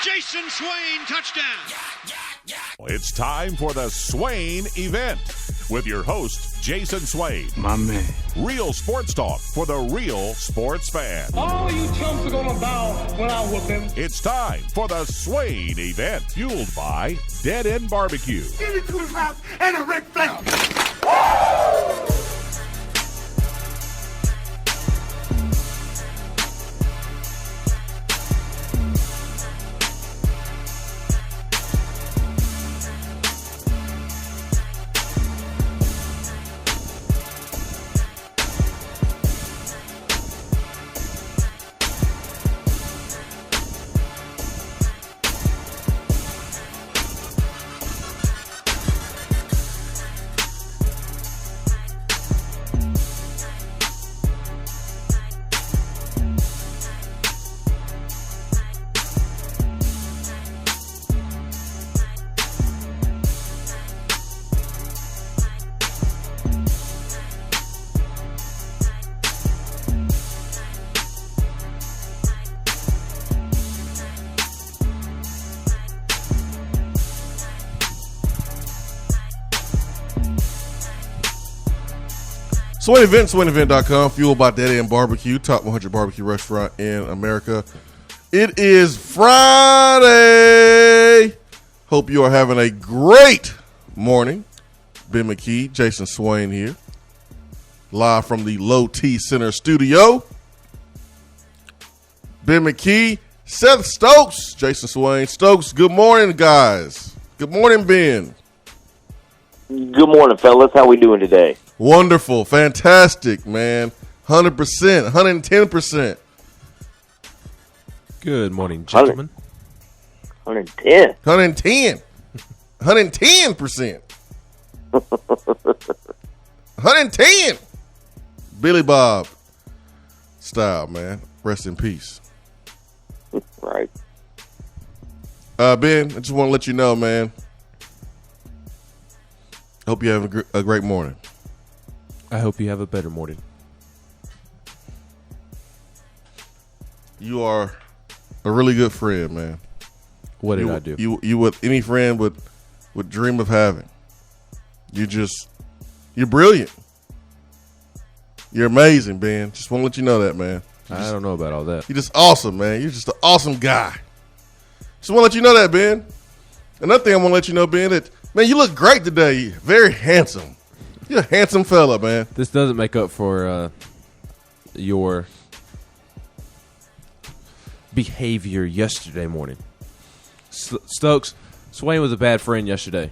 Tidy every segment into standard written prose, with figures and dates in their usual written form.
Jason Swain, touchdown. It's time for the Swain event with your host, Jason Swain. My man. Real sports talk for the real sports fan. All you chumps are gonna bow when I whoop him. It's time for the Swain event, fueled by Dead End Barbecue. Give me 2 pounds and a Ric Flair. Swain Event, SwainEvent.com, fueled by Dead End Barbecue, top 100 barbecue restaurant in America. It is Friday. Hope you are having a great morning. Ben McKee, Jason Swain here, live from the Low T Center studio. Ben McKee, Seth Stokes, Jason Swain. Stokes, good morning, guys. Good morning, Ben. Good morning, fellas. How we doing today? Wonderful. Fantastic, man. 100%, 110%. Good morning, gentlemen. 110. 110. 110%. 110. Billy Bob style, man. Rest in peace. Right. Ben, I just want to let you know, man. Hope you have a great morning. I hope you have a better morning. You are a really good friend, man. What did I do? You what any friend would dream of having. You're brilliant. You're amazing, Ben. Just want to let you know that, man. I don't know about all that. You're just awesome, man. You're just an awesome guy. Just want to let you know that, Ben. Another thing I want to let you know, Ben, that, man, you look great today. Very handsome. You're a handsome fella, man. This doesn't make up for your behavior yesterday morning. Stokes, Swain was a bad friend yesterday.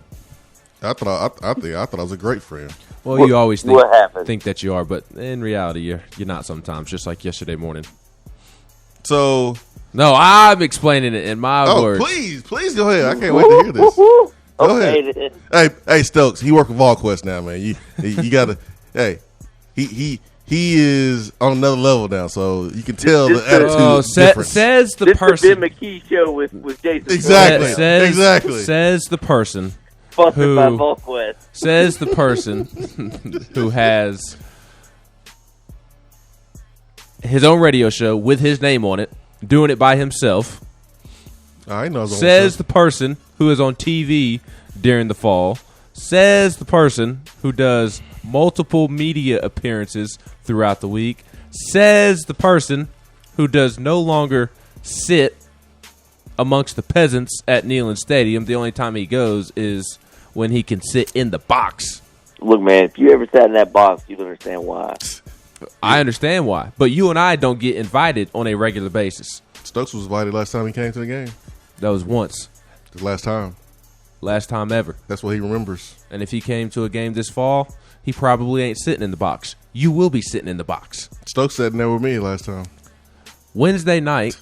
I thought I was a great friend. Well, you always what happened? think that you are, but in reality, you're not sometimes, just like yesterday morning. So, no, I'm explaining it in my words. Please go ahead. I can't wait to hear this. Go ahead. Hey, Stokes. He work with VolQuest now, man. You gotta. Hey, he is on another level now, so you can tell the attitude difference. Says the person. This is the Ben McKee show with Jason. Exactly. Exactly. Says the person. Sponsored by VolQuest. Says the person who has his own radio show with his name on it, doing it by himself. I know. Says the person who is on TV during the fall. Says the person who does multiple media appearances throughout the week. Says the person who does no longer sit amongst the peasants at Neyland Stadium. The only time he goes is when he can sit in the box. Look, man, if you ever sat in that box, you'll understand why. I understand why. But you and I don't get invited on a regular basis. Stokes was invited last time he came to the game. That was once. The last time. Last time ever. That's what he remembers. And if he came to a game this fall, he probably ain't sitting in the box. You will be sitting in the box. Stokes sat in there with me last time. Wednesday night,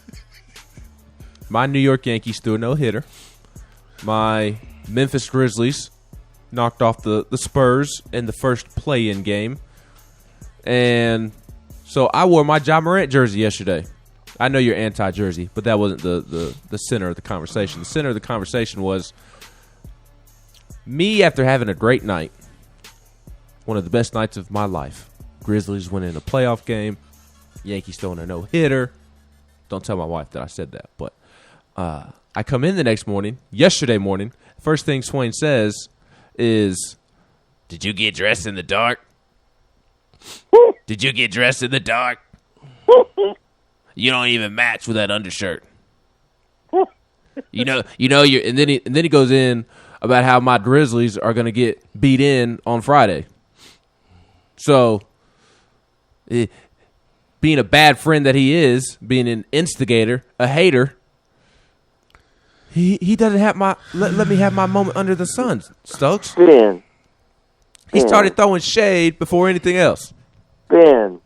my New York Yankees threw a no-hitter. My Memphis Grizzlies knocked off the Spurs in the first play-in game. And so I wore my Ja Morant jersey yesterday. I know you're anti-jersey, but that wasn't the center of the conversation. The center of the conversation was me after having a great night, one of the best nights of my life. Grizzlies winning a playoff game, Yankees throwing a no-hitter. Don't tell my wife that I said that, but I come in the next morning, yesterday morning. First thing Swain says is, "Did you get dressed in the dark? Did you get dressed in the dark? You don't even match with that undershirt. You know. You're." And then he goes in about how my Grizzlies are going to get beat in on Friday. So, being a bad friend that he is, being an instigator, a hater, he doesn't have let me have my moment under the sun, Stokes. Ben. He started throwing shade before anything else. Ben.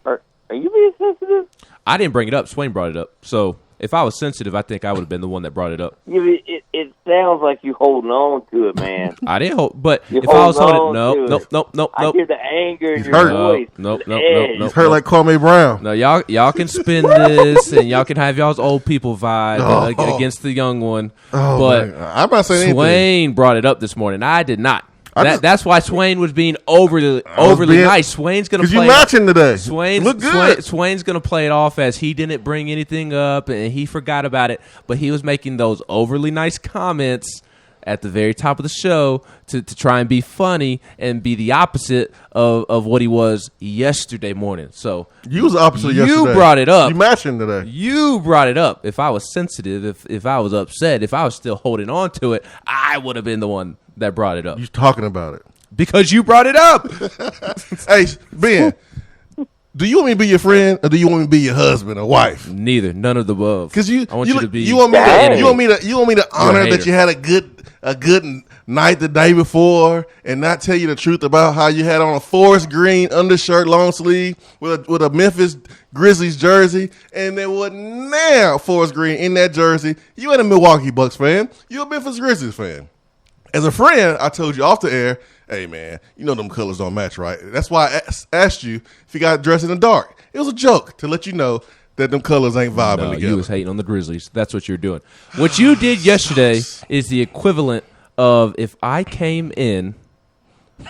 Are you being sensitive? I didn't bring it up. Swain brought it up. So if I was sensitive, I think I would have been the one that brought it up. Yeah, it sounds like you holding on to it, man. I didn't hold, but You're if I was holding holding, on to nope. I hear the anger in He's your hurt. voice. Nope. He's hurt like Kwame Brown. No, y'all can spin this, and y'all can have y'all's old people vibe against the young one. Oh, but man. I'm not saying anything. Swain brought it up this morning. I did not. That's why Swain was being overly nice. Swain's going to play. Because you matching today. Look good. Swain's going to play it off as he didn't bring anything up and he forgot about it. But he was making those overly nice comments at the very top of the show to try and be funny and be the opposite of what he was yesterday morning. So you was the opposite yesterday. You brought it up. You matching today. You brought it up. If I was sensitive, if I was upset, if I was still holding on to it, I would have been the one that brought it up. You talking about it. Because you brought it up. Hey, Ben, do you want me to be your friend or do you want me to be your husband or wife? Neither. None of the above. Because I want you to be. You want me to honor that you had a good night the day before and not tell you the truth about how you had on a forest green undershirt, long sleeve with a Memphis Grizzlies jersey, and there was now forest green in that jersey. You ain't a Milwaukee Bucks fan. You a Memphis Grizzlies fan. As a friend, I told you off the air, hey, man, you know them colors don't match, right? That's why I asked you if you got dressed in the dark. It was a joke to let you know that them colors ain't vibing together. You was hating on the Grizzlies. That's what you're doing. What you did yesterday is the equivalent of if I came in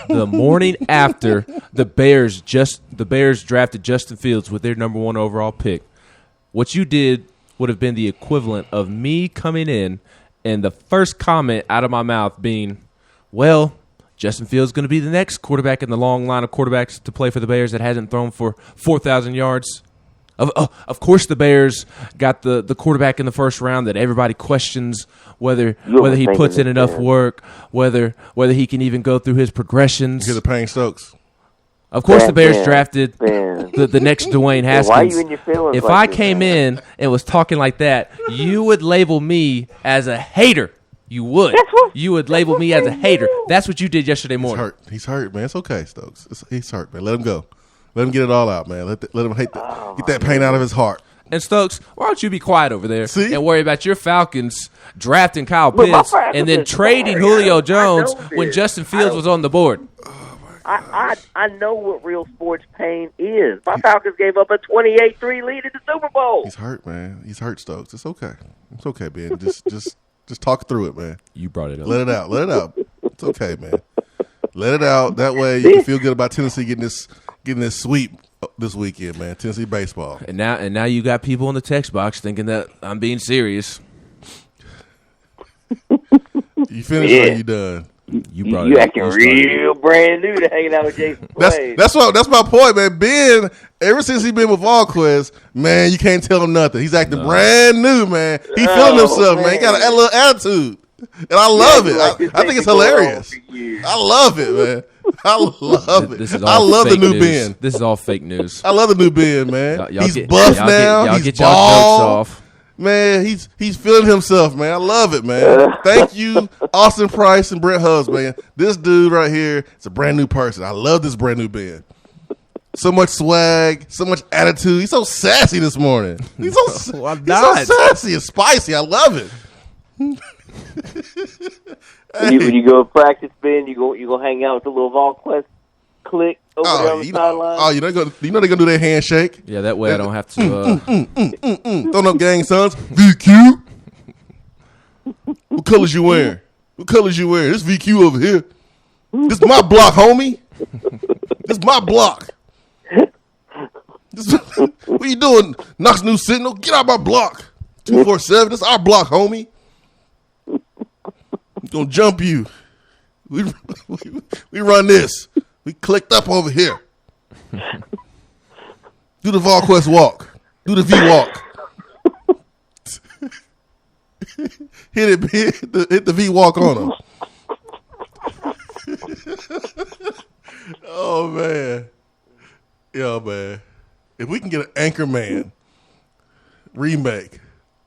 the morning after the Bears drafted Justin Fields with their number 1 overall pick. What you did would have been the equivalent of me coming in and the first comment out of my mouth being, well, Justin Fields is going to be the next quarterback in the long line of quarterbacks to play for the Bears that hasn't thrown for 4,000 yards. Of course, the Bears got the quarterback in the first round that everybody questions whether he puts in enough work, whether he can even go through his progressions. You hear the pain, Stokes? Of course, the Bears drafted the next Dwayne Haskins. Why are you in your feelings? If like I this, came man? in and was talking like that, you would label me as a hater. You would. You would label me as a hater. That's what you did yesterday morning. He's hurt, man. It's okay, Stokes. He's hurt, man. Let him go. Let him get it all out, man. Let him get that pain out of his heart. And Stokes, why don't you be quiet over there and worry about your Falcons drafting Kyle Look, Pitts and then trading Julio Jones when Justin Fields was on the board? I know what real sports pain is. My Falcons gave up a 28-3 lead in the Super Bowl. He's hurt, man. He's hurt, Stokes. It's okay. It's okay, Ben. Just talk through it, man. You brought it up. Let it out. Let it out. It's okay, man. Let it out. That way you can feel good about Tennessee getting this sweep this weekend, man. Tennessee baseball. And now you got people in the text box thinking that I'm being serious. You finished or you done? You acting real brand new to hanging out with Jason Slade. That's my point, man. Ben, ever since he been with VolQuest, man, you can't tell him nothing. He's acting brand new, man. He feeling himself, man. He got a little attitude. And I love it. I think it's hilarious. I love it, man. I love it. I love the new Ben. This is all fake news. I love the new Ben, man. He's buff now. Y'all He's get y'all bald. jokes off. Man, he's feeling himself, man. I love it, man. Thank you, Austin Price and Brett Hubs, man. This dude right here is a brand new person. I love this brand new Ben. So much swag, so much attitude. He's so sassy this morning. He's so sassy and spicy. I love it. When you go to practice, Ben, you go hang out with the little VolQuest clique over there on the sideline. Oh, you know they're gonna do their handshake. Yeah, that way I don't have to. Throwing up gang sons. VQ. What colors you wearing? What colors you wearing? This VQ over here. This is my block, homie. This is my block. What you doing, Knox News Sentinel? Get out my block. 247. That's our block, homie. We're gonna jump you. We run this. We clicked up over here. Do the VolQuest walk. Do the V walk. Hit the V walk on him. Oh man. Yo, man. If we can get an Anchorman remake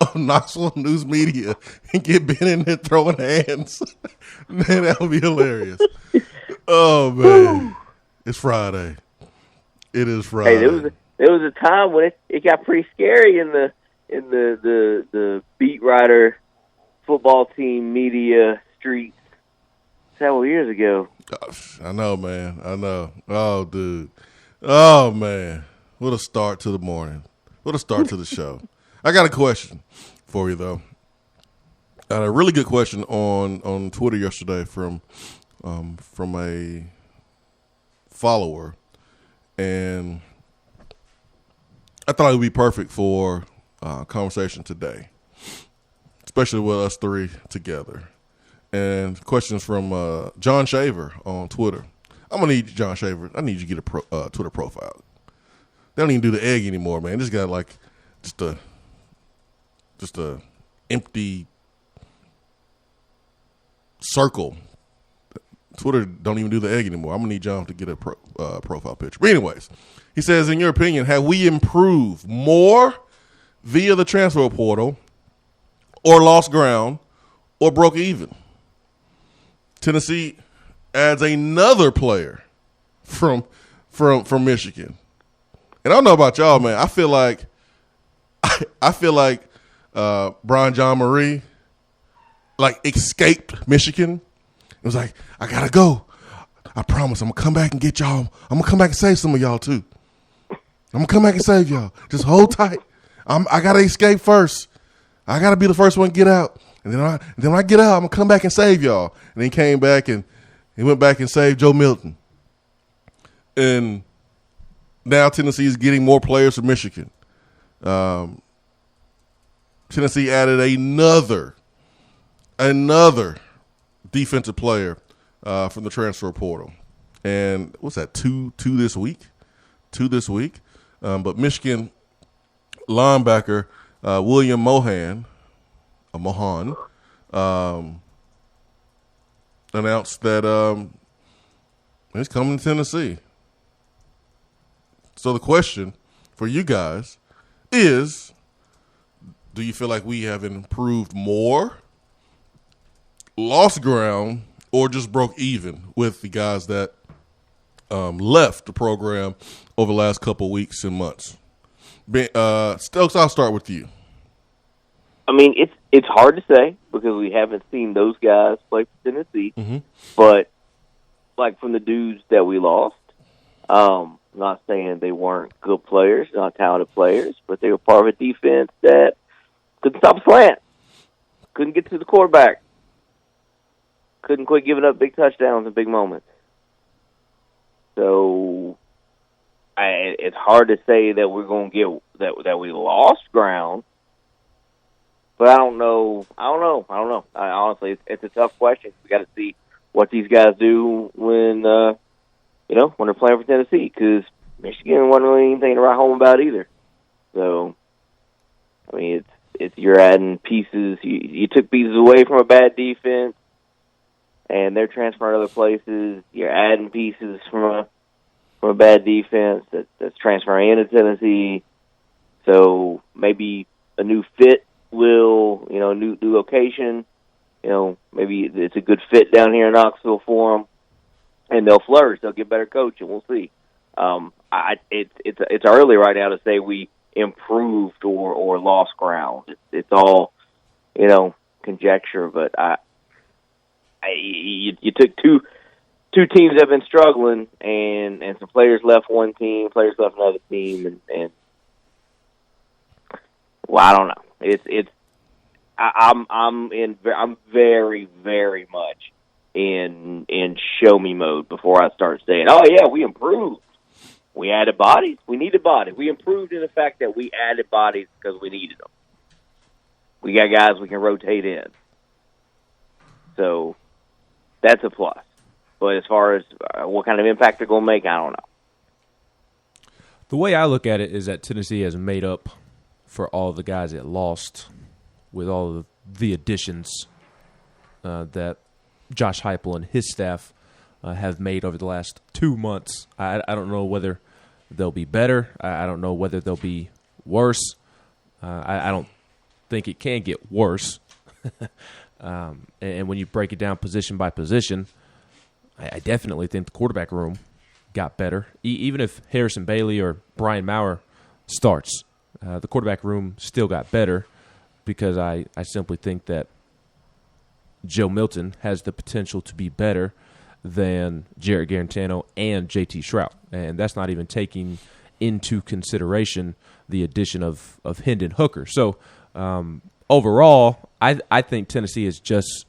of Knoxville News Media and get Ben in there throwing hands, man, that would be hilarious. Oh man. It's Friday. It is Friday. Hey, there was a time when it got pretty scary in the beat writer football team media streets several years ago. I know, man. I know. Oh, dude. Oh, man. What a start to the morning. What a start to the show. I got a question for you, though. I had a really good question on Twitter yesterday from a follower, and I thought it would be perfect for conversation today, especially with us three together. And questions from John Shaver on Twitter. I'm gonna need John Shaver. I need you to get a Twitter profile. They don't even do the egg anymore, man. This got like just a empty circle. Twitter don't even do the egg anymore. I'm gonna need John to get a profile picture. But anyways, he says, in your opinion, have we improved more via the transfer portal, or lost ground, or broke even? Tennessee adds another player from Michigan. And I don't know about y'all, man. I feel like Brian John Marie escaped Michigan. It was like, I gotta go. I promise I'm gonna come back and get y'all. I'm gonna come back and save some of y'all too. I'm gonna come back and save y'all. Just hold tight. I gotta escape first. I gotta be the first one to get out. And then when I get out, I'm gonna come back and save y'all. And he came back and he went back and saved Joe Milton. And now Tennessee is getting more players from Michigan. Tennessee added another defensive player from the transfer portal. And what's that, two this week? But Michigan linebacker William Mohan announced that he's coming to Tennessee. So the question for you guys is, do you feel like we have improved more, lost ground, or just broke even with the guys that left the program over the last couple weeks and months? Stokes, I'll start with you. I mean, it's hard to say because we haven't seen those guys play for Tennessee. Mm-hmm. But, like, from the dudes that we lost, not saying they weren't good players, not talented players, but they were part of a defense that couldn't stop a slant, couldn't get to the quarterback, couldn't quit giving up big touchdowns and big moments. So it's hard to say that we're going to get that we lost ground. But I don't know. Honestly, it's a tough question. We got to see what these guys do when they're playing for Tennessee, because Michigan wasn't really anything to write home about either. So, I mean, it's you're adding pieces. You took pieces away from a bad defense, and they're transferring to other places. You're adding pieces from a bad defense that's transferring into Tennessee. So maybe a new fit will, new location, maybe it's a good fit down here in Knoxville for them, and they'll flourish. They'll get better coaching. We'll see. It's early right now to say we improved or lost ground. It's all, conjecture. But you took two teams that have been struggling, and some players left one team, players left another team, and well, I don't know. I'm very, very much in show me mode before I start saying, oh yeah, we improved. We added bodies. We needed bodies. We improved in the fact that we added bodies because we needed them. we got guys we can rotate in. So that's a plus. But as far as what kind of impact they're going to make, I don't know. The way I look at it is that Tennessee has made up for all the guys it lost with all of the additions that Josh Heupel and his staff have made over the last 2 months. I don't know whether they'll be better. I don't know whether they'll be worse. I don't think it can get worse. And when you break it down position by position, I definitely think the quarterback room got better. Even if Harrison Bailey or Brian Maurer starts, the quarterback room still got better because I simply think that Joe Milton has the potential to be better than Jarrett Garantano and J.T. Shrout. And that's not even taking into consideration the addition of Hendon Hooker. So overall, I think Tennessee has just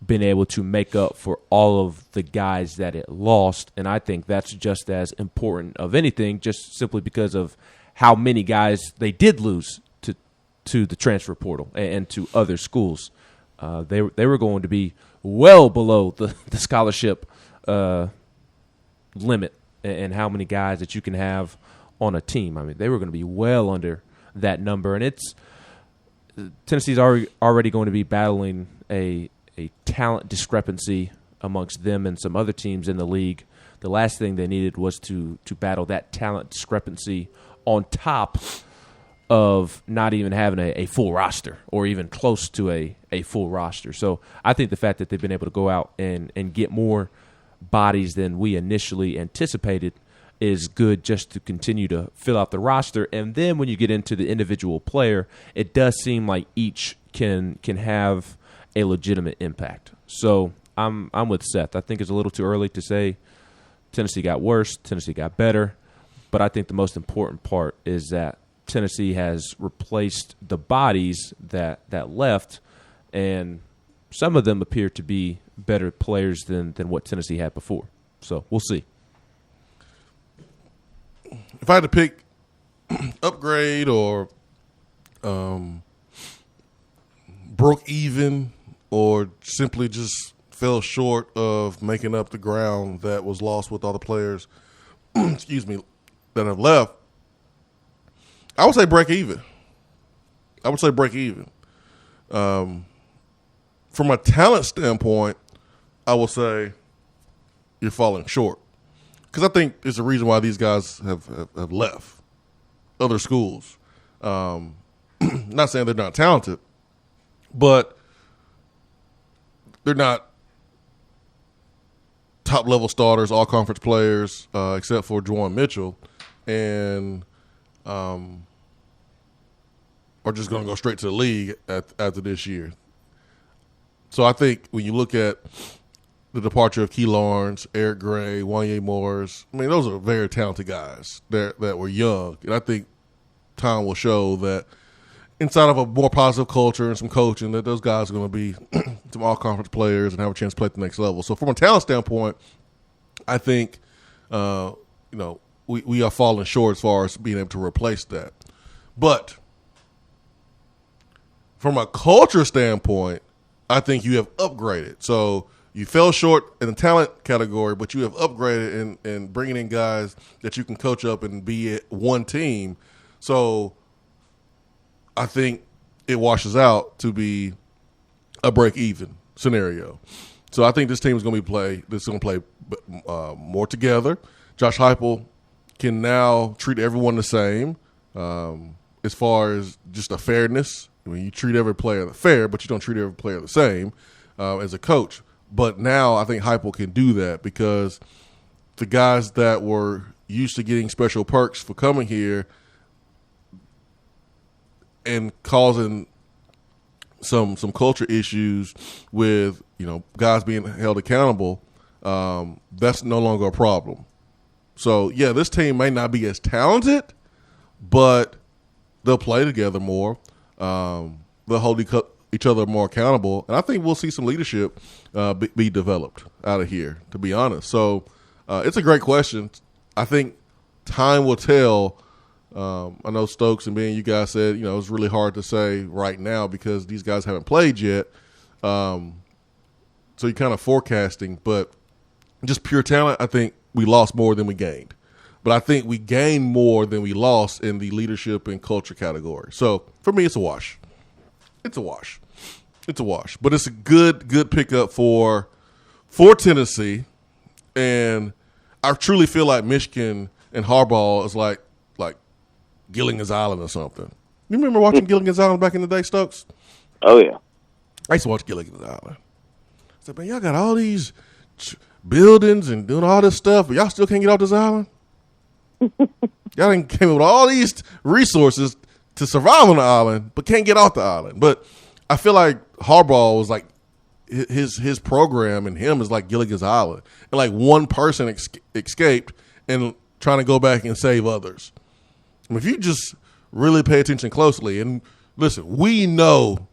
been able to make up for all of the guys that it lost, and I think that's just as important of anything, just simply because of how many guys they did lose to the transfer portal and to other schools. They were going to be well below the scholarship limit and how many guys that you can have on a team. I mean, they were going to be well under that number, and Tennessee's already going to be battling a talent discrepancy amongst them and some other teams in the league. The last thing they needed was to battle that talent discrepancy on top of not even having a full roster or even close to a full roster. So I think the fact that they've been able to go out and get more bodies than we initially anticipated is good, just to continue to fill out the roster. And then when you get into the individual player, it does seem like each can have a legitimate impact. So I'm with Seth. I think it's a little too early to say Tennessee got worse, Tennessee got better, but I think the most important part is that Tennessee has replaced the bodies that left, and some of them appear to be better players than what Tennessee had before. So we'll see. If I had to pick upgrade or broke even or simply just fell short of making up the ground that was lost with all the players, excuse me, that have left, I would say break even. From a talent standpoint, I will say you're falling short. Because I think it's the reason why these guys have left other schools. Not saying they're not talented, but they're not top-level starters, all-conference players, except for Juwan Mitchell, and are just going to go straight to the league after this year. So I think when you look at the departure of Key Lawrence, Eric Gray, Wanye Morris, I mean, those are very talented guys that were young. And I think time will show that inside of a more positive culture and some coaching, that those guys are going to be some all-conference players and have a chance to play at the next level. So from a talent standpoint, I think we are falling short as far as being able to replace that. But from a culture standpoint, I think you have upgraded. So you fell short in the talent category, but you have upgraded in bringing in guys that you can coach up and be at one team. So I think it washes out to be a break-even scenario. So I think this team is going to play more together. Josh Heupel can now treat everyone the same as far as just a fairness. I mean, you treat every player fair, but you don't treat every player the same as a coach. But now I think Heupel can do that because the guys that were used to getting special perks for coming here and causing some culture issues with, guys being held accountable, that's no longer a problem. So, yeah, this team may not be as talented, but they'll play together more. They'll hold each other more accountable. And I think we'll see some leadership be developed out of here, to be honest. So it's a great question. I think time will tell I know Stokes and Ben, you guys said, it's really hard to say right now because these guys haven't played yet. So you're kind of forecasting, but just pure talent, I think we lost more than we gained. But I think we gained more than we lost in the leadership and culture category. So for me, it's a wash. It's a wash. But it's a good pickup for Tennessee. And I truly feel like Michigan and Harbaugh is like Gilligan's Island or something. You remember watching Gilligan's Island back in the day, Stokes? Oh, yeah. I used to watch Gilligan's Island. I said, man, y'all got all these buildings and doing all this stuff, but y'all still can't get off this island? Y'all done came up with all these resources to survive on the island, but can't get off the island. But I feel like Harbaugh was like his program and him is like Gilligan's Island. And like one person escaped and trying to go back and save others. I mean, if you just really pay attention closely and listen, we know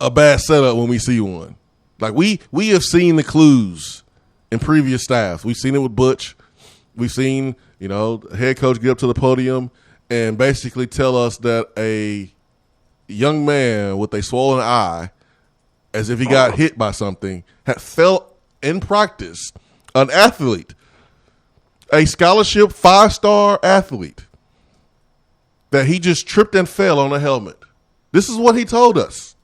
a bad setup when we see one. Like we have seen the clues in previous staffs. We've seen it with Butch. We've seen, head coach get up to the podium and basically tell us that a young man with a swollen eye, as if he got hit by something, had felt in practice, an athlete, a scholarship 5-star athlete, that he just tripped and fell on a helmet. This is what he told us.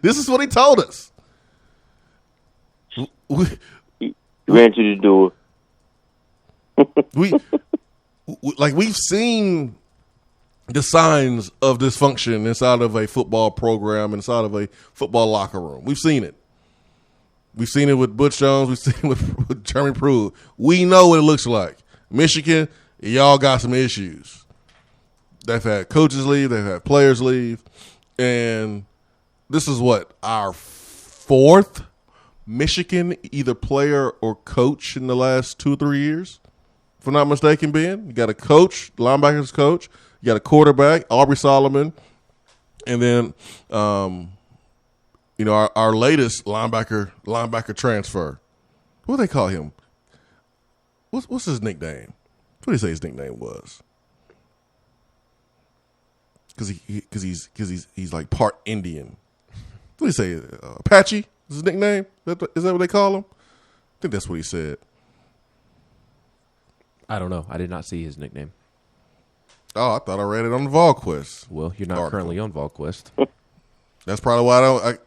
This is what he told us. You ran to the door. We've seen the signs of dysfunction inside of a football program, inside of a football locker room. We've seen it. We've seen it with Butch Jones. We've seen it with Jeremy Pruitt. We know what it looks like. Michigan, y'all got some issues. They've had coaches leave. They've had players leave. And this is our fourth Michigan either player or coach in the last 2 or 3 years, if I'm not mistaken, Ben. You got a coach, linebackers coach. You got a quarterback, Aubrey Solomon. And then, our latest linebacker transfer. What do they call him? What's his nickname? What do you say his nickname was? Because he's like part Indian. What do you say? Apache is his nickname? Is that what they call him? I think that's what he said. I don't know. I did not see his nickname. Oh, I thought I read it on the VolQuest. Well, you're not currently on VolQuest. That's probably why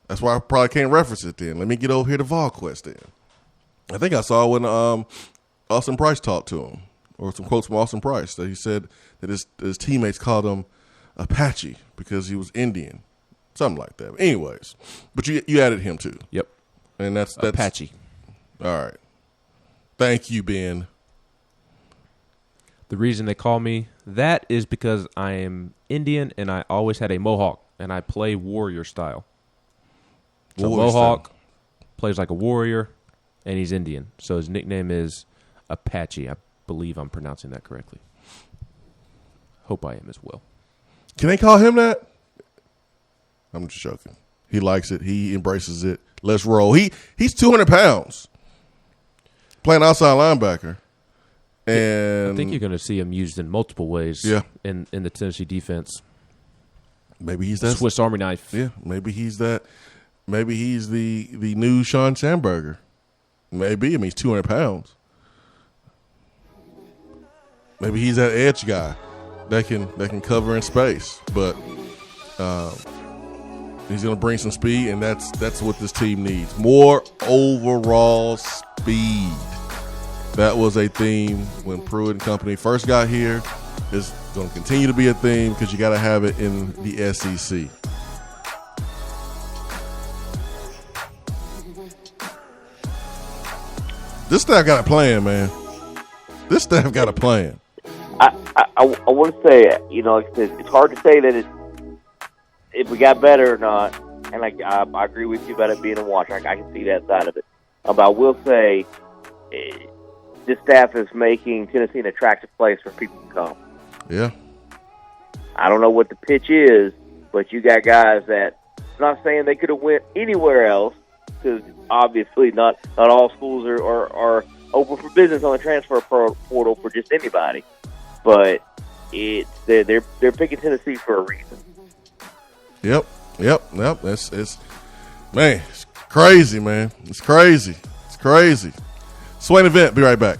that's why I probably can't reference it then. Let me get over here to VolQuest then. I think I saw when Austin Price talked to him, or some quotes from Austin Price, that he said that his teammates called him Apache because he was Indian. Something like that. Anyways, but you added him too. Yep. And that's Apache. All right. Thank you, Ben. The reason they call me that is because I am Indian and I always had a mohawk and I play warrior style. So mohawk plays like a warrior and he's Indian. So his nickname is Apache. I believe I'm pronouncing that correctly. Hope I am as well. Can they call him that? I'm just joking. He likes it. He embraces it. Let's roll. He's 200 pounds. Playing outside linebacker. And I think you're going to see him used in multiple ways in the Tennessee defense. Maybe he's that Swiss Army knife. Yeah, maybe he's that. Maybe he's the new Sean Sandberger. Maybe. I mean, he's 200 pounds. Maybe he's that edge guy that can cover in space. But he's going to bring some speed, and that's what this team needs. More overall speed. That was a theme when Pruitt and company first got here. It's going to continue to be a theme because you got to have it in the SEC. This staff got a plan, man. This staff got a plan. I want to say, like I said, it's hard to say that if we got better or not. And I agree with you about it being a wash. I can see that side of it. But I will say, this staff is making Tennessee an attractive place for people to come. Yeah. I don't know what the pitch is, but you got guys that, I'm not saying they could have went anywhere else, because obviously not all schools are open for business on the transfer portal for just anybody. But they're picking Tennessee for a reason. Yep. It's crazy, man. It's crazy. Swain Event. Be right back.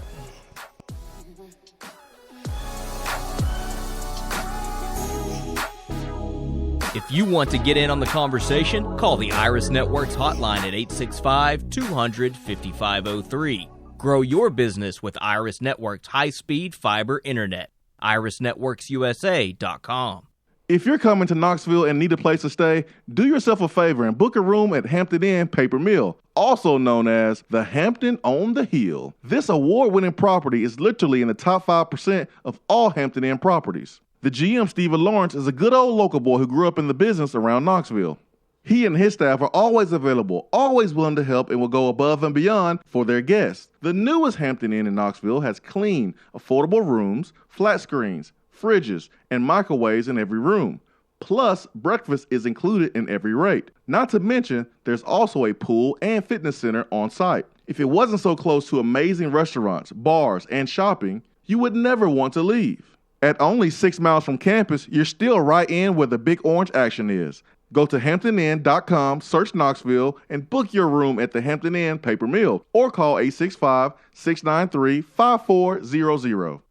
If you want to get in on the conversation, call the Iris Networks hotline at 865-200-5503. Grow your business with Iris Networks high-speed fiber internet. IrisNetworksUSA.com. If you're coming to Knoxville and need a place to stay, do yourself a favor and book a room at Hampton Inn Paper Mill, also known as the Hampton on the Hill. This award-winning property is literally in the top 5% of all Hampton Inn properties. The GM, Stephen Lawrence, is a good old local boy who grew up in the business around Knoxville. He and his staff are always available, always willing to help, and will go above and beyond for their guests. The newest Hampton Inn in Knoxville has clean, affordable rooms, flat screens, fridges, and microwaves in every room. Plus, breakfast is included in every rate. Not to mention, there's also a pool and fitness center on site. If it wasn't so close to amazing restaurants, bars, and shopping, you would never want to leave. At only 6 miles from campus, you're still right in where the big orange action is. Go to HamptonInn.com, search Knoxville, and book your room at the Hampton Inn Paper Mill or call 865-693-5400.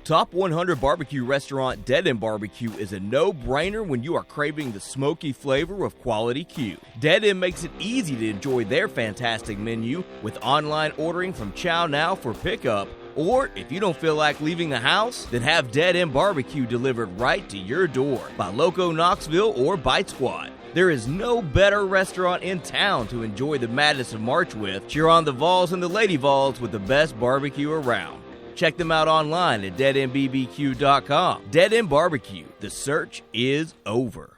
Top 100 barbecue restaurant Dead End Barbecue is a no-brainer when you are craving the smoky flavor of quality Q. Dead End makes it easy to enjoy their fantastic menu with online ordering from Chow Now for pickup. Or, if you don't feel like leaving the house, then have Dead End Barbecue delivered right to your door by Loco Knoxville or Bite Squad. There is no better restaurant in town to enjoy the madness of March with. Cheer on the Vols and the Lady Vols with the best barbecue around. Check them out online at deadendbbq.com. Dead End Barbecue. The search is over.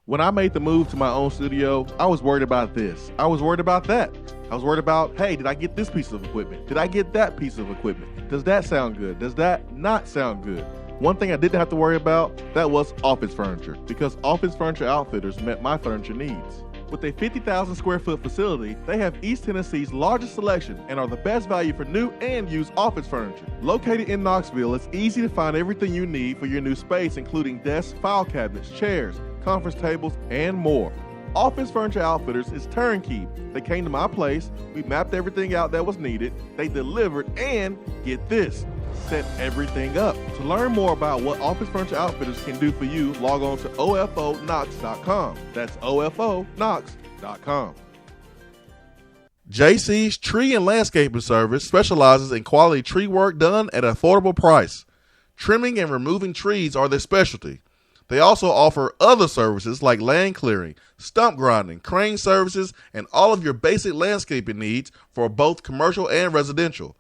When I made the move to my own studio, I was worried about this. I was worried about that. I was worried about, hey, did I get this piece of equipment? Did I get that piece of equipment? Does that sound good? Does that not sound good? One thing I didn't have to worry about, that was office furniture, because Office Furniture Outfitters met my furniture needs. With a 50,000 square foot facility, they have East Tennessee's largest selection and are the best value for new and used office furniture. Located in Knoxville, it's easy to find everything you need for your new space, including desks, file cabinets, chairs, conference tables, and more. Office Furniture Outfitters is turnkey. They came to my place, we mapped everything out that was needed, they delivered, and get this, set everything up. To learn more about what Office Furniture Outfitters can do for you, log on to ofonox.com. That's ofonox.com. JC's Tree and Landscaping Service specializes in quality tree work done at an affordable price. Trimming and removing trees are their specialty. They also offer other services like land clearing, stump grinding, crane services, and all of your basic landscaping needs for both commercial and residential.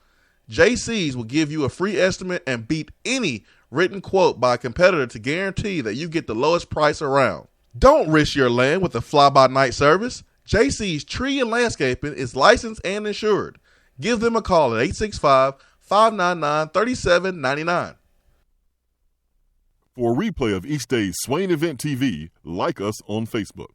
JC's will give you a free estimate and beat any written quote by a competitor to guarantee that you get the lowest price around. Don't risk your land with a fly-by-night service. JC's Tree and Landscaping is licensed and insured. Give them a call at 865-599-3799. For a replay of each day's Swain Event TV, like us on Facebook.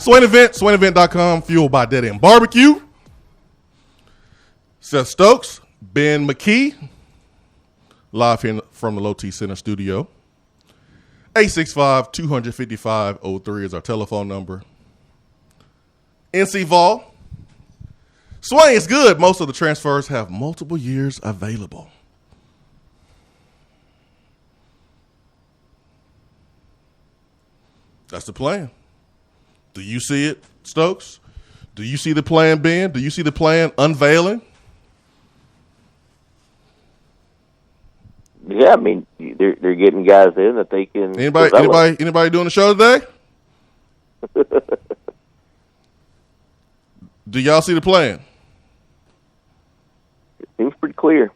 Swain Event, SwainEvent.com, fueled by Dead End Barbecue. Seth Stokes, Ben McKee, live here from the Low T Center studio. 865-255-03 is our telephone number. NC Vol. Swain is good. Most of the transfers have multiple years available. That's the plan. Do you see it, Stokes? Do you see the plan, Ben? Do you see the plan unveiling? Yeah, I mean, they're getting guys in that they can. Anybody doing the show today? Do y'all see the plan? It seems pretty clear.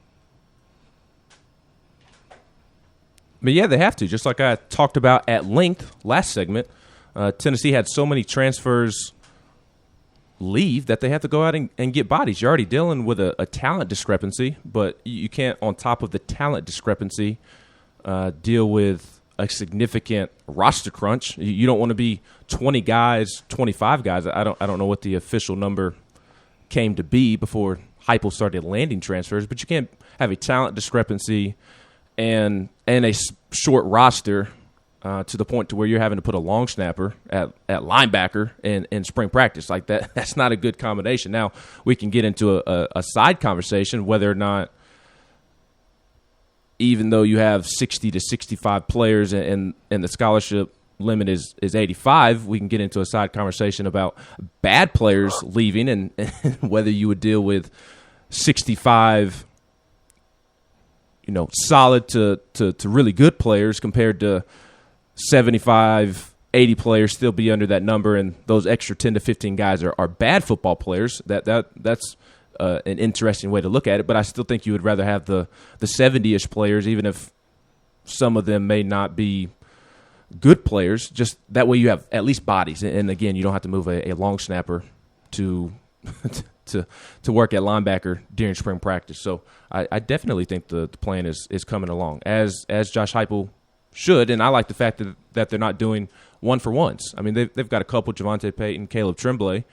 But yeah, they have to. Just like I talked about at length last segment, Tennessee had so many transfers leave that they have to go out and get bodies. You're already dealing with a talent discrepancy, but you can't, on top of the talent discrepancy, deal with a significant roster crunch. You don't want to be 20 guys, 25 guys. I don't know what the official number came to be before Heupel started landing transfers, but you can't have a talent discrepancy and a short roster to the point to where you're having to put a long snapper at linebacker in spring practice like that. That's not a good combination. Now we can get into a side conversation whether or not, even though you have 60 to 65 players and the scholarship limit is 85, we can get into a side conversation about bad players leaving and whether you would deal with 65 solid to really good players compared to 75, 80 players still be under that number, and those extra 10 to 15 guys are bad football players. That's an interesting way to look at it, but I still think you would rather have the 70-ish players, even if some of them may not be good players. Just that way you have at least bodies, and again, you don't have to move a long snapper to work at linebacker during spring practice. So I definitely think the plan is coming along as Josh Heupel should, and I like the fact that they're not doing one-for-ones. I mean, they've got a couple, Javonte Payton, Caleb Tremblay,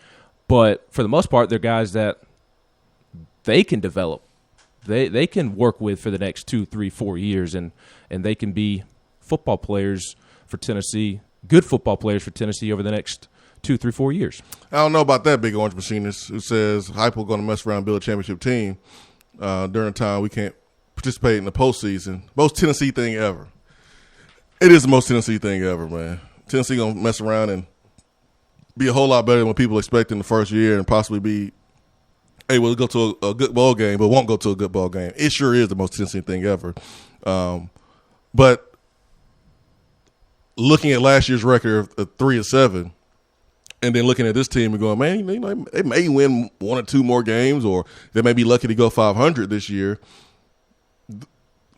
but for the most part, they're guys that they can develop. They can work with for the next 2, 3, 4 years, and they can be football players for Tennessee, good football players for Tennessee over the next 2, 3, 4 years. I don't know about that big orange machinist who says Heupel going to mess around and build a championship team during a time we can't participate in the postseason. Most Tennessee thing ever. It is the most Tennessee thing ever, man. Tennessee going to mess around and be a whole lot better than what people expect in the first year and possibly be able to go to a good ball game but won't go to a good ball game. It sure is the most Tennessee thing ever. But looking at last year's record of 3-7 and then looking at this team and going, man, they may win 1 or 2 more games, or they may be lucky to go 500 this year.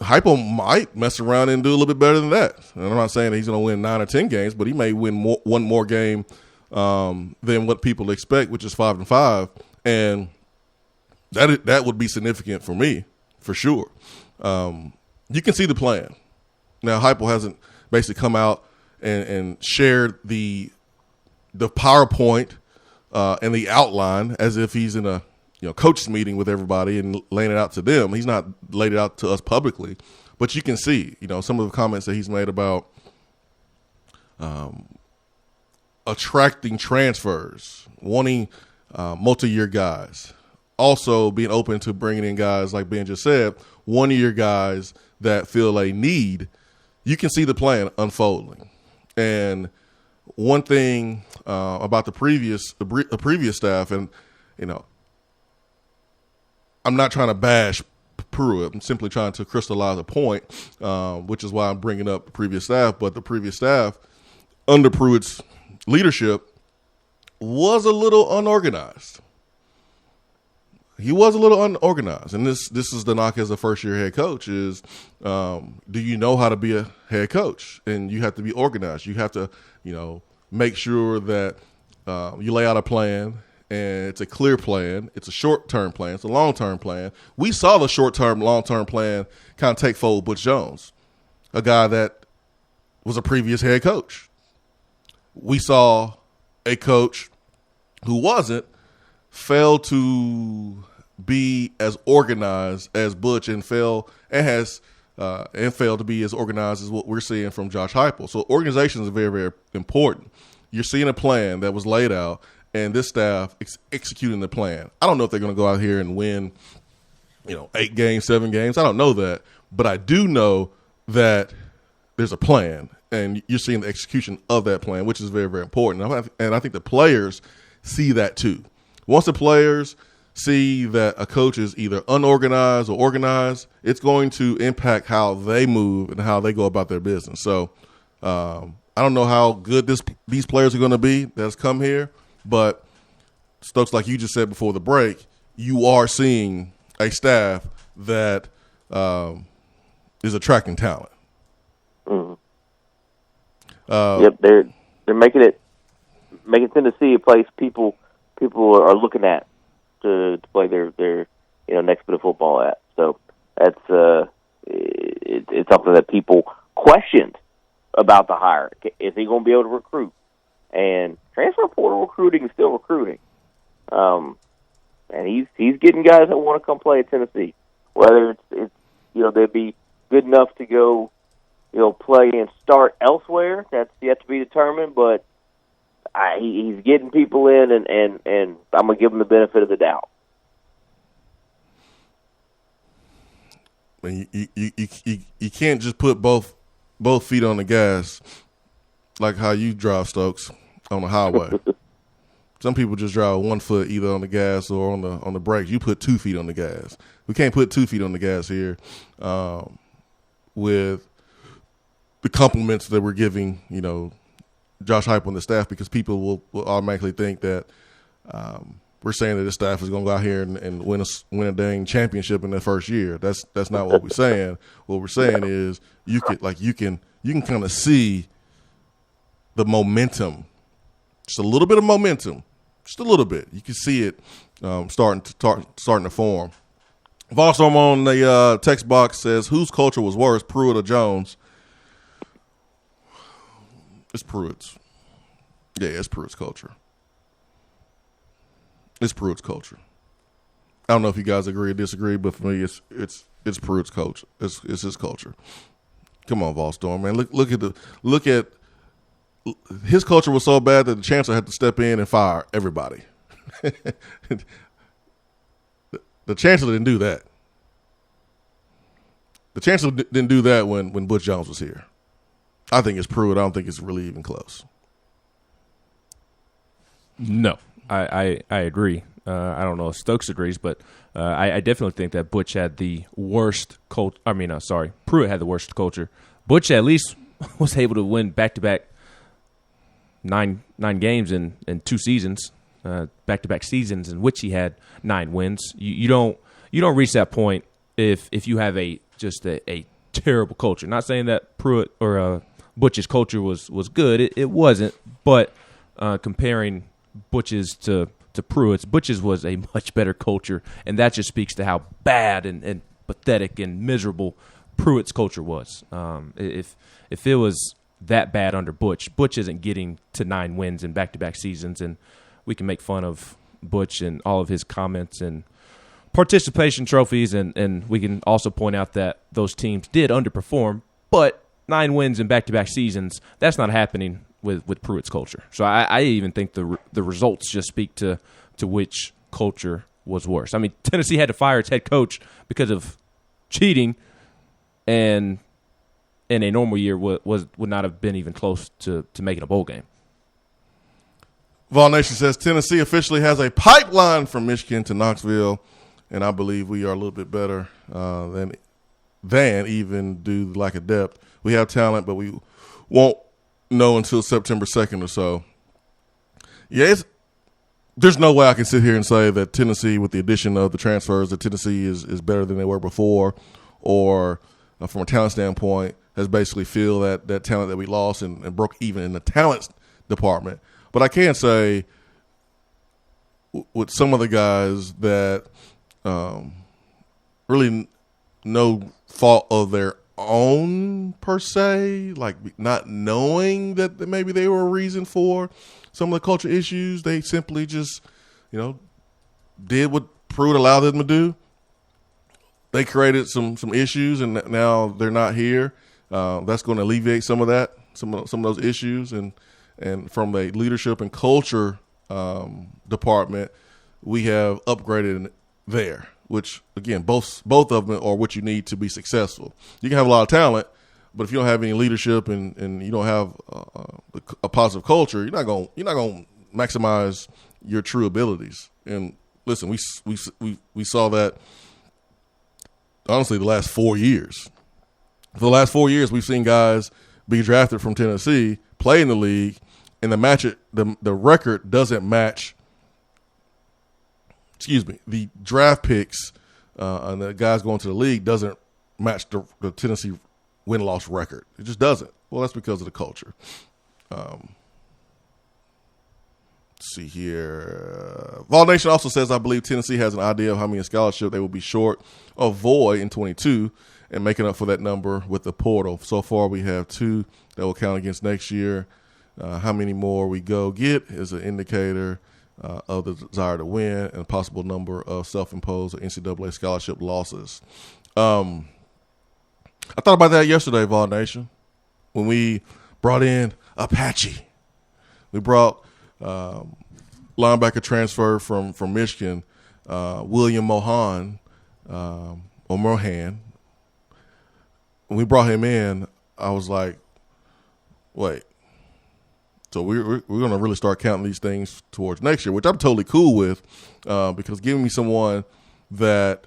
Heupel might mess around and do a little bit better than that. And I'm not saying that he's going to win 9 or 10 games, but he may win one more game than what people expect, which is 5-5, and that would be significant for me, for sure. You can see the plan. Now, Heupel hasn't basically come out and shared the PowerPoint and the outline as if he's in a coach's meeting with everybody and laying it out to them. He's not laid it out to us publicly, but you can see, some of the comments that he's made about attracting transfers, wanting multi-year guys, also being open to bringing in guys, like Ben just said, 1-year guys that feel a need. You can see the plan unfolding. And one thing about the previous staff, and I'm not trying to bash Pruitt. I'm simply trying to crystallize a point, which is why I'm bringing up the previous staff. But the previous staff, under Pruitt's leadership, was a little unorganized. He was a little unorganized. And this is the knock as a first-year head coach is, do you know how to be a head coach? And you have to be organized. You have to, make sure that you lay out a plan, and it's a clear plan. It's a short-term plan. It's a long-term plan. We saw the short-term, long-term plan kind of take fold Butch Jones, a guy that was a previous head coach. We saw a coach who failed to be as organized as Butch and failed to be as organized as what we're seeing from Josh Heupel. So organization is very, very important. You're seeing a plan that was laid out, and this staff executing the plan. I don't know if they're going to go out here and win, 8 games, 7 games. I don't know that, but I do know that there's a plan, and you're seeing the execution of that plan, which is very, very important. And I think the players see that too. Once the players see that a coach is either unorganized or organized, it's going to impact how they move and how they go about their business. So I don't know how good these players are going to be that's come here, but Stokes, like you just said before the break, you are seeing a staff that is attracting talent. Mm-hmm. Yep, they're making Tennessee a place people are looking at to play their next bit of football at. So that's it's something that people questioned about the hire. Is he going to be able to recruit? And transfer portal recruiting is still recruiting. And he's getting guys that want to come play at Tennessee. Whether it's they'd be good enough to go play and start elsewhere, that's yet to be determined. But he's getting people in, and I'm gonna give him the benefit of the doubt. And you can't just put both feet on the gas like how you drive, Stokes, on the highway. Some people just drive 1 foot either on the gas or on the brakes. You put 2 feet on the gas. We can't put 2 feet on the gas here with the compliments that we're giving, Josh Heupel and the staff, because people will automatically think that we're saying that this staff is going to go out here and win a dang championship in their first year. That's not what we're saying. What we're saying is you can kind of see the momentum, just a little bit of momentum, just a little bit. You can see it starting to form. Volstorm on the text box says, whose culture was worse, Pruitt or Jones? It's Pruitt's. Yeah, it's Pruitt's culture. It's Pruitt's culture. I don't know if you guys agree or disagree, but for me, it's Pruitt's culture. It's his culture. Come on, Volstorm, man. Look at his culture was so bad that the chancellor had to step in and fire everybody. The chancellor didn't do that. The chancellor didn't do that when Butch Jones was here. I think it's Pruitt. I don't think it's really even close. No, I agree. I don't know if Stokes agrees, but I definitely think that Butch had the worst culture. Pruitt had the worst culture. Butch at least was able to win back-to-back nine games in 2 seasons, back-to-back seasons in which he had 9 wins. You don't reach that point if you have a terrible culture. Not saying that Pruitt or Butch's culture was good. It wasn't, but comparing Butch's to Pruitt's, Butch's was a much better culture, and that just speaks to how bad and pathetic and miserable Pruitt's culture was. If it was that bad under Butch isn't getting to 9 wins in back-to-back seasons, and we can make fun of Butch and all of his comments and participation trophies, and we can also point out that those teams did underperform, but 9 wins in back-to-back seasons, that's not happening with Pruitt's culture. So I even think the results just speak to which culture was worse. I mean, Tennessee had to fire its head coach because of cheating, and in a normal year would not have been even close to making a bowl game. Vol Nation says Tennessee officially has a pipeline from Michigan to Knoxville, and I believe we are a little bit better than even due to lack of depth. We have talent, but we won't know until September 2nd or so. Yeah, there's no way I can sit here and say that Tennessee, with the addition of the transfers, that Tennessee is better than they were before, or from a talent standpoint, has basically filled that talent that we lost and broke even in the talent department. But I can say with some of the guys that really no fault of their own per se, like not knowing that maybe they were a reason for some of the culture issues. They simply just, did what Pruitt allowed them to do. They created some issues, and now they're not here. That's going to alleviate some of that, some of those issues, and from a leadership and culture department, we have upgraded there. Which again, both of them are what you need to be successful. You can have a lot of talent, but if you don't have any leadership and you don't have a positive culture, you're not going to maximize your true abilities. And listen, we saw that honestly the last 4 years. For the last 4 years, we've seen guys be drafted from Tennessee, play in the league, and the record doesn't match. The draft picks and the guys going to the league doesn't match the Tennessee win-loss record. It just doesn't. Well, that's because of the culture. Let's see here. Vol Nation also says, I believe Tennessee has an idea of how many scholarship they will be short of void in 22 and making up for that number with the portal. So far, we have 2 that will count against next year. How many more we go get is an indicator of the desire to win and a possible number of self-imposed NCAA scholarship losses. I thought about that yesterday, Vol Nation, when we brought in Apache. We brought linebacker transfer from Michigan, William Mohan, or Mohan. When we brought him in, I was like, wait. So we're going to really start counting these things towards next year, which I'm totally cool with, because giving me someone who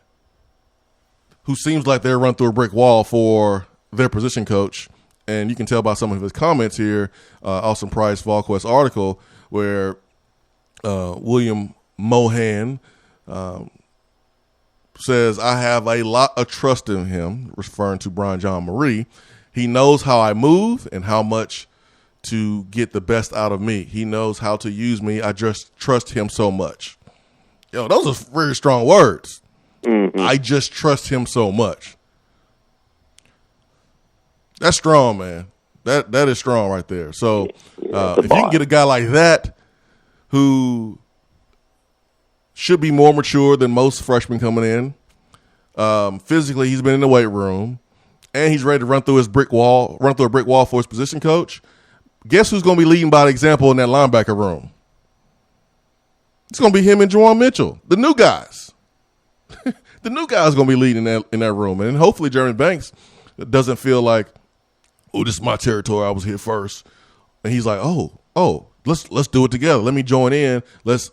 seems like they're run through a brick wall for their position coach, and you can tell by some of his comments here, Austin Price VolQuest article, where William Mohan says, I have a lot of trust in him, referring to Brian John Marie. He knows how I move and how much to get the best out of me. He knows how to use me. I just trust him so much. Those are very strong words. Mm-hmm. I just trust him so much. That's strong, man. That is strong right there. So if you can get a guy like that who should be more mature than most freshmen coming in, physically he's been in the weight room, and he's ready to run through a brick wall for his position coach. Guess who's going to be leading by example in that linebacker room? It's going to be him and Juwan Mitchell, the new guys. The new guys going to be leading in that room. And hopefully Jeremy Banks doesn't feel like, oh, this is my territory. I was here first. And he's like, oh, let's do it together. Let me join in. Let's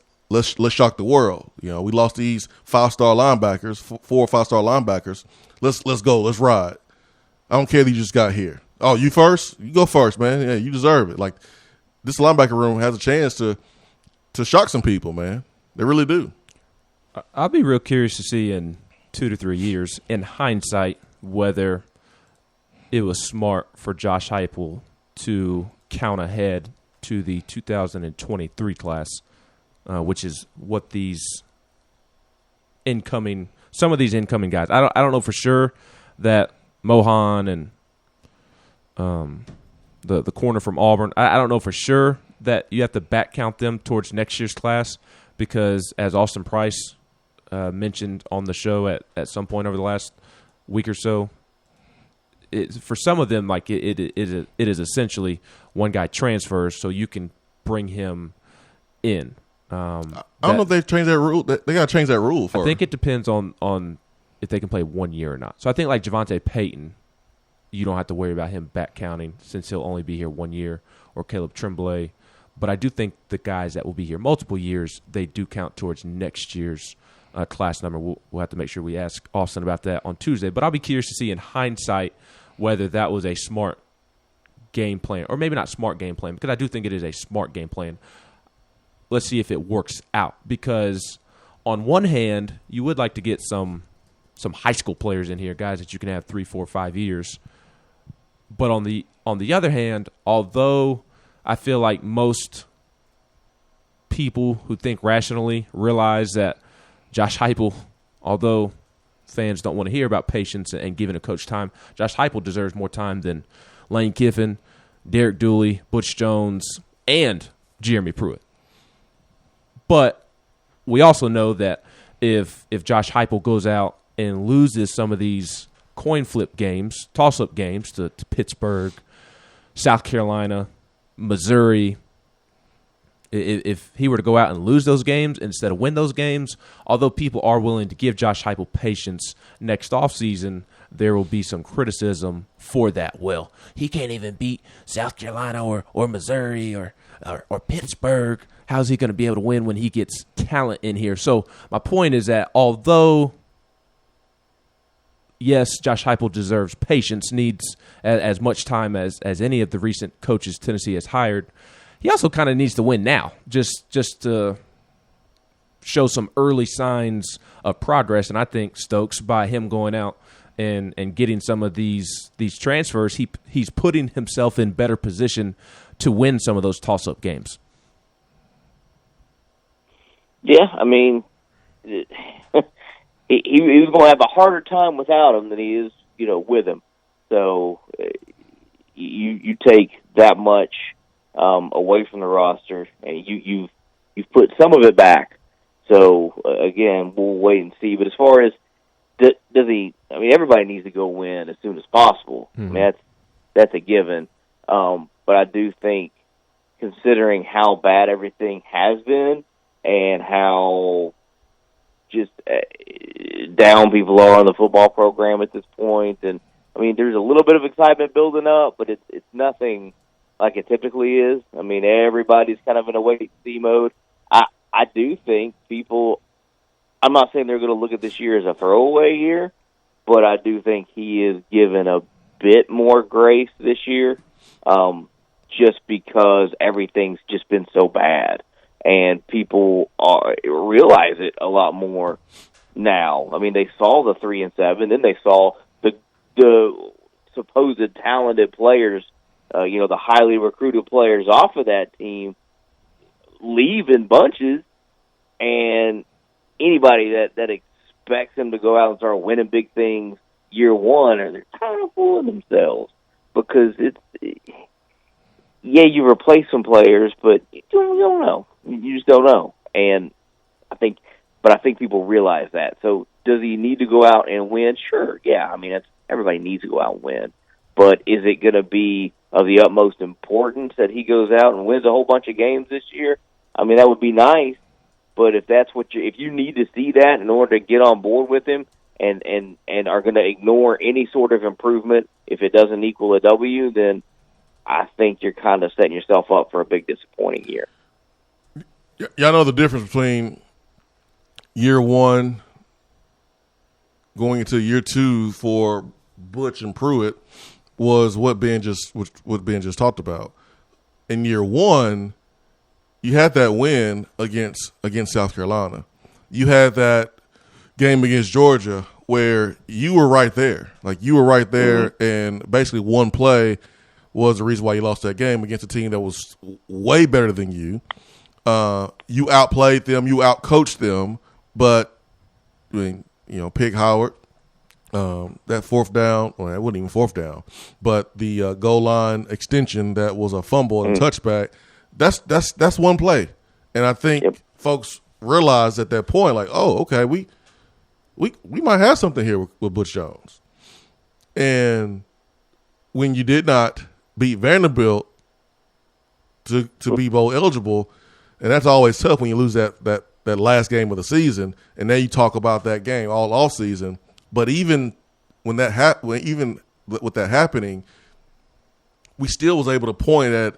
shock the world. We lost these 5-star linebackers, 4 or 5-star linebackers. Let's go. Let's ride. I don't care that you just got here. Oh, you first? You go first, man. Yeah, you deserve it. Like, this linebacker room has a chance to shock some people, man. They really do. I'll be real curious to see in 2 to 3 years, in hindsight, whether it was smart for Josh Heupel to count ahead to the 2023 class, which is what some of these incoming guys. I don't know for sure that Mohan and the corner from Auburn, I don't know for sure that you have to back count them towards next year's class, because as Austin Price mentioned on the show at some point over the last week or so, for some of them, like it is essentially one guy transfers so you can bring him in. I don't know if they've changed that rule. They got to change that rule. I think it depends on if they can play 1 year or not. So I think like Javonte Payton, you don't have to worry about him back counting since he'll only be here 1 year, or Caleb Tremblay. But I do think the guys that will be here multiple years, they do count towards next year's class number. We'll have to make sure we ask Austin about that on Tuesday. But I'll be curious to see in hindsight whether that was a smart game plan, or maybe not smart game plan, because I do think it is a smart game plan. Let's see if it works out, because on one hand, you would like to get some high school players in here, guys that you can have 3, 4, 5 years. But on the other hand, although I feel like most people who think rationally realize that Josh Heupel, although fans don't want to hear about patience and giving a coach time. Josh Heupel deserves more time than Lane Kiffin, Derek Dooley, Butch Jones, and Jeremy Pruitt. But we also know that if Josh Heupel goes out and loses some of these coin flip games, toss-up games to Pittsburgh, South Carolina, Missouri, if he were to go out and lose those games instead of win those games, although people are willing to give Josh Heupel patience next offseason, there will be some criticism for that. Well, he can't even beat South Carolina or Missouri or Pittsburgh. How's he going to be able to win when he gets talent in here? So my point is that although, yes, Josh Heupel deserves patience, needs as much time as any of the recent coaches Tennessee has hired, he also kind of needs to win now, just to show some early signs of progress. And I think Stokes, by him going out and getting some of these transfers, he's putting himself in better position to win some of those toss-up games. Yeah, I mean, he's going to have a harder time without him than he is, with him. So you take that much away from the roster, and you've put some of it back. So again, we'll wait and see. But as far as does he? I mean, everybody needs to go win as soon as possible. Mm-hmm. I mean, that's a given. But I do think, considering how bad everything has been and how just down people are on the football program at this point, and I mean, there's a little bit of excitement building up, but it's nothing like it typically is. I mean, everybody's kind of in a wait-and-see mode. I do think people, I'm not saying they're going to look at this year as a throwaway year, but I do think he is given a bit more grace this year, just because everything's just been so bad. And people realize it a lot more now. I mean, they saw the 3-7, then they saw the supposed talented players, the highly recruited players off of that team leave in bunches, and anybody that expects them to go out and start winning big things year one, they're kind of fooling themselves, because you replace some players, but you don't know. You just don't know. And I think people realize that. So does he need to go out and win? Sure, yeah. I mean, everybody needs to go out and win. But is it going to be of the utmost importance that he goes out and wins a whole bunch of games this year? I mean, that would be nice. But if that's if you need to see that in order to get on board with him, and are going to ignore any sort of improvement if it doesn't equal a W, then I think you're kind of setting yourself up for a big disappointing year. Y'all know the difference between year one going into year two for Butch and Pruitt was what Ben just talked about. In year one, you had that win against South Carolina. You had that game against Georgia where you were right there. Like, you were right there, mm-hmm. and basically one play was the reason why you lost that game against a team that was way better than you. You outplayed them, you outcoached them, but I mean, Pig Howard, that fourth down, well, it wasn't even fourth down, but the goal line extension that was a fumble and a touchback, that's one play. And I think folks realized at that point, like, oh, okay, we might have something here with Butch Jones. And when you did not beat Vanderbilt to be bowl eligible, and that's always tough when you lose that last game of the season, and then you talk about that game all off season. But even when that even with that happening, we still was able to point at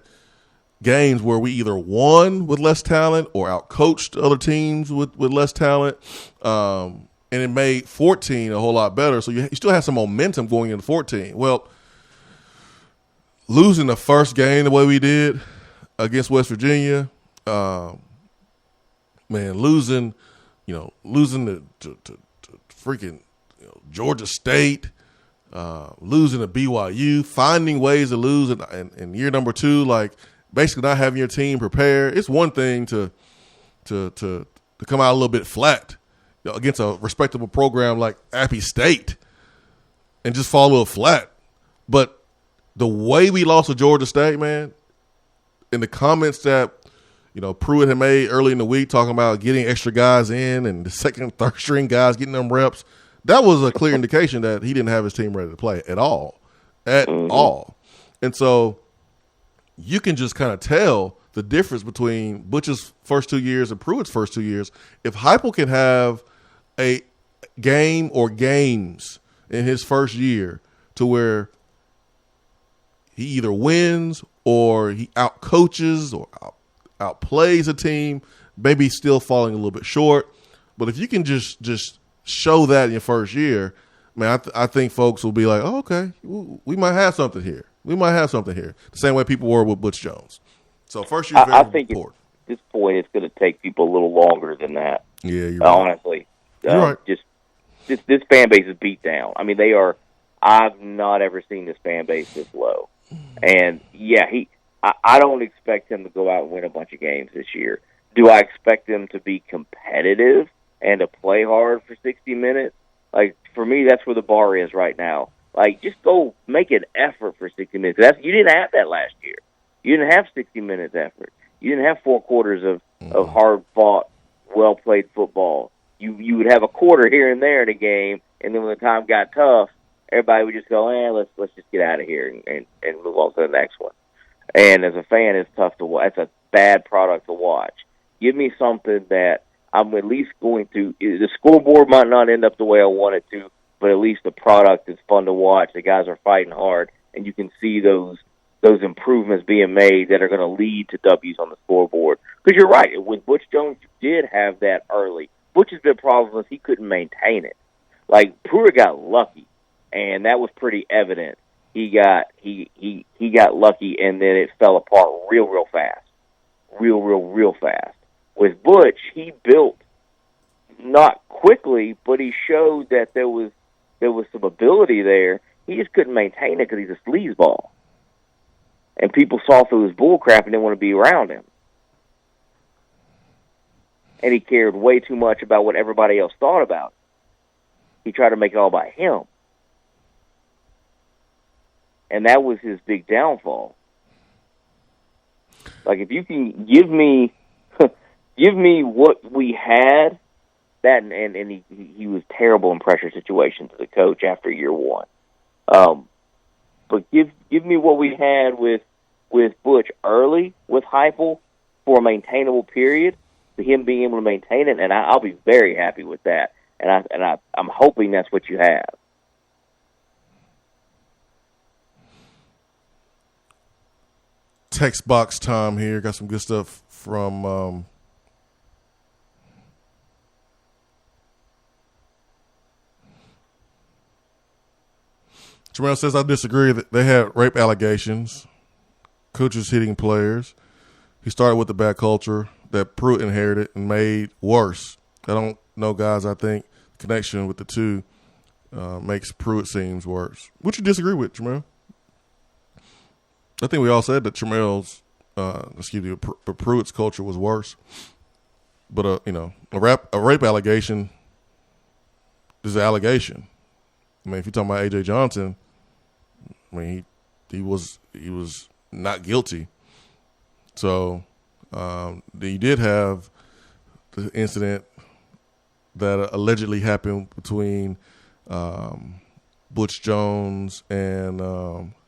games where we either won with less talent or outcoached other teams with less talent, and it made 14 a whole lot better. So you still have some momentum going into 14. Well, losing the first game the way we did against West Virginia, losing to freaking Georgia State, losing to BYU, finding ways to lose in year number two, like basically not having your team prepare. It's one thing to come out a little bit flat against a respectable program like Appy State and just fall a little flat. But the way we lost to Georgia State, man, in the comments that, Pruitt had made early in the week talking about getting extra guys in and the second and third string guys getting them reps, that was a clear indication that he didn't have his team ready to play at all. All. And so you can just kind of tell the difference between Butch's first 2 years and Pruitt's first 2 years. If Heupel can have a game or games in his first year to where he either wins or he outcoaches or outplays a team, maybe still falling a little bit short. But if you can just show that in your first year, man, I think folks will be like, oh, okay, we might have something here. We might have something here. The same way people were with Butch Jones. So first year, I think at this point it's going to take people a little longer than that. Yeah, you're right. Honestly, you're right. Just this fan base is beat down. I mean, they are. I've not ever seen this fan base this low. And yeah, I don't expect him to go out and win a bunch of games this year. Do I expect them to be competitive and to play hard for 60 minutes? Like, for me, that's where the bar is right now. Like, just go make an effort for 60 minutes. You didn't have that last year. You didn't have 60 minutes effort. You didn't have 4 quarters of hard-fought, well-played football. You would have a quarter here and there in a game, and then when the time got tough, everybody would just go, let's just get out of here and move on to the next one. And as a fan, it's tough to watch. It's a bad product to watch. Give me something that I'm at least going to – the scoreboard might not end up the way I want it to, but at least the product is fun to watch. The guys are fighting hard, and you can see those improvements being made that are going to lead to W's on the scoreboard. Because you're right. With Butch Jones, you did have that early. Butch's big problem was he couldn't maintain it. Like, Pruitt got lucky, and that was pretty evident. He got lucky, and then it fell apart real fast. Real fast. With Butch, he built not quickly, but he showed that there was some ability there. He just couldn't maintain it because he's a sleazeball. And people saw through his bullcrap and didn't want to be around him. And he cared way too much about what everybody else thought about him. He tried to make it all about him. And that was his big downfall. Like, if you can give me what we had, that and he was terrible in pressure situations as a coach after year one. But give me what we had with Butch early with Heupel for a maintainable period, for him being able to maintain it, and I'll be very happy with that. And I'm hoping that's what you have. Text box time here. Got some good stuff from Jamel says, I disagree that they had rape allegations, coaches hitting players. He started with the bad culture that Pruitt inherited and made worse. I don't know, guys. I think the connection with the two makes Pruitt seems worse. What you disagree with, Jamel? I think we all said that Pruitt's culture was worse. But a rape allegation is an allegation. I mean, if you're talking about A.J. Johnson, I mean, he was not guilty. So you did have the incident that allegedly happened between Butch Jones and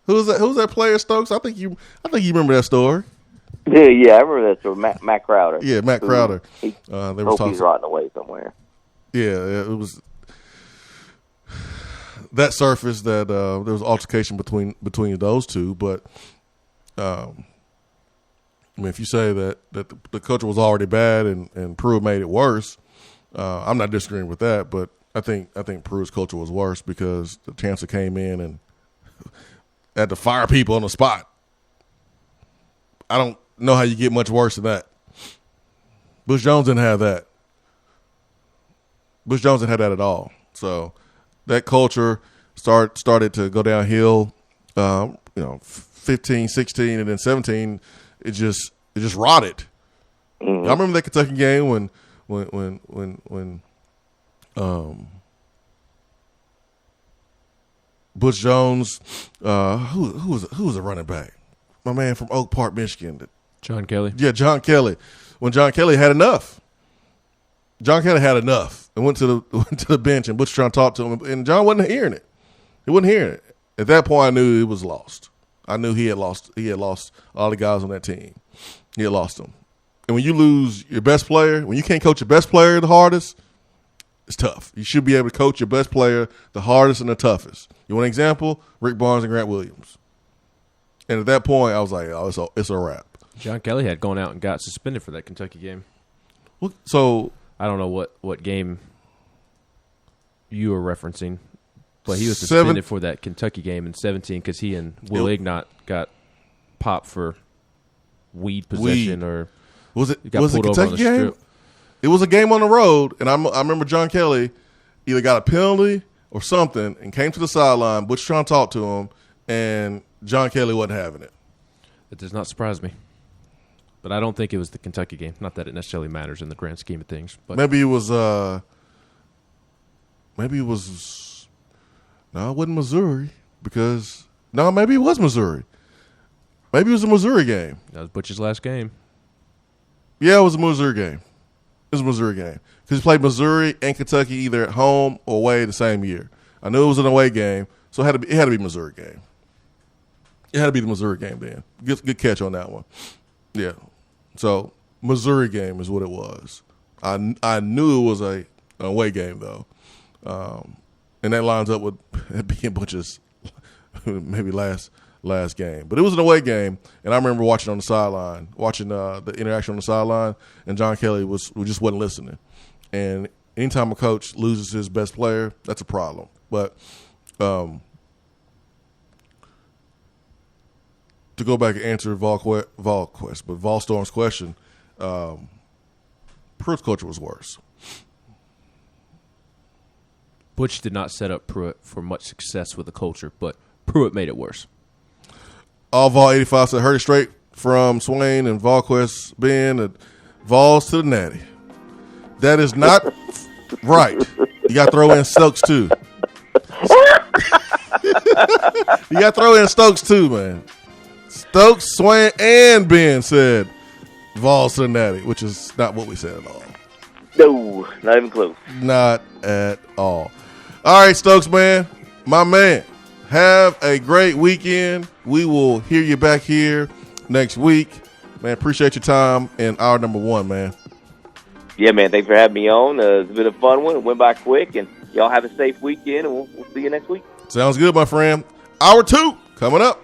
who's that player, Stokes? I think you remember that story. Yeah, I remember that story. Matt Crowder. Yeah, Matt Crowder. He's rotting away somewhere. Yeah, it was that surface that there was altercation between those two. But I mean, if you say that the culture was already bad and Pruitt made it worse, I'm not disagreeing with that. But I think Pruitt's culture was worse because the Chancellor came in and had to fire people on the spot. I don't know how you get much worse than that. Butch Jones didn't have that. Butch Jones didn't have that at all. So that culture started to go downhill. 15, 16, and then 17. It just rotted. Mm-hmm. I remember that Kentucky game when Butch Jones, who was a running back? My man from Oak Park, Michigan. John Kelly. Yeah, John Kelly. When John Kelly had enough. John Kelly had enough and went to the bench, and Butch trying to talk to him, and John wasn't hearing it. He wasn't hearing it. At that point, I knew it was lost. I knew he had lost. He had lost all the guys on that team. He had lost them. And when you lose your best player, when you can't coach your best player the hardest, it's tough. You should be able to coach your best player the hardest and the toughest. You want an example? Rick Barnes and Grant Williams. And at that point, I was like, oh, it's a wrap. John Kelly had gone out and got suspended for that Kentucky game. Well, so I don't know what game you were referencing, but he was suspended for that Kentucky game in 17 because he and Will Ignat got popped for weed possession or was it got pulled over on the game? strip. It was a game on the road, and I remember John Kelly either got a penalty or something and came to the sideline. Butch trying to talk to him, and John Kelly wasn't having it. It does not surprise me. But I don't think it was the Kentucky game. Not that it necessarily matters in the grand scheme of things. But maybe it was. No, it wasn't Missouri because maybe it was Missouri. Maybe it was a Missouri game. That was Butch's last game. Yeah, it was a Missouri game. It was a Missouri game because he played Missouri and Kentucky either at home or away the same year. I knew it was an away game, so it had to be a Missouri game. It had to be the Missouri game then. Good catch on that one. Yeah. So Missouri game is what it was. I knew it was an away game though, and that lines up with it being Butch's maybe last game. But it was an away game, and I remember watching on the sideline, watching the interaction on the sideline, and John Kelly just wasn't listening. And anytime a coach loses his best player, that's a problem. But to go back and answer Volstorm's question, Pruitt's culture was worse. Butch did not set up Pruitt for much success with the culture, but Pruitt made it worse. All Vol 85 said, heard it straight from Swain and VolQuest Ben, Vols to the Natty. That is not right. You got to throw in Stokes too. You got to throw in Stokes too, man. Stokes, Swain, and Ben said Vols to the Natty, which is not what we said at all. No, not even close. Not at all. All right, Stokes, man. My man. Have a great weekend. We will hear you back here next week. Man, appreciate your time in hour number 1, man. Yeah, man. Thanks for having me on. It's been a fun one. It went by quick, and y'all have a safe weekend, and we'll see you next week. Sounds good, my friend. Hour 2 coming up.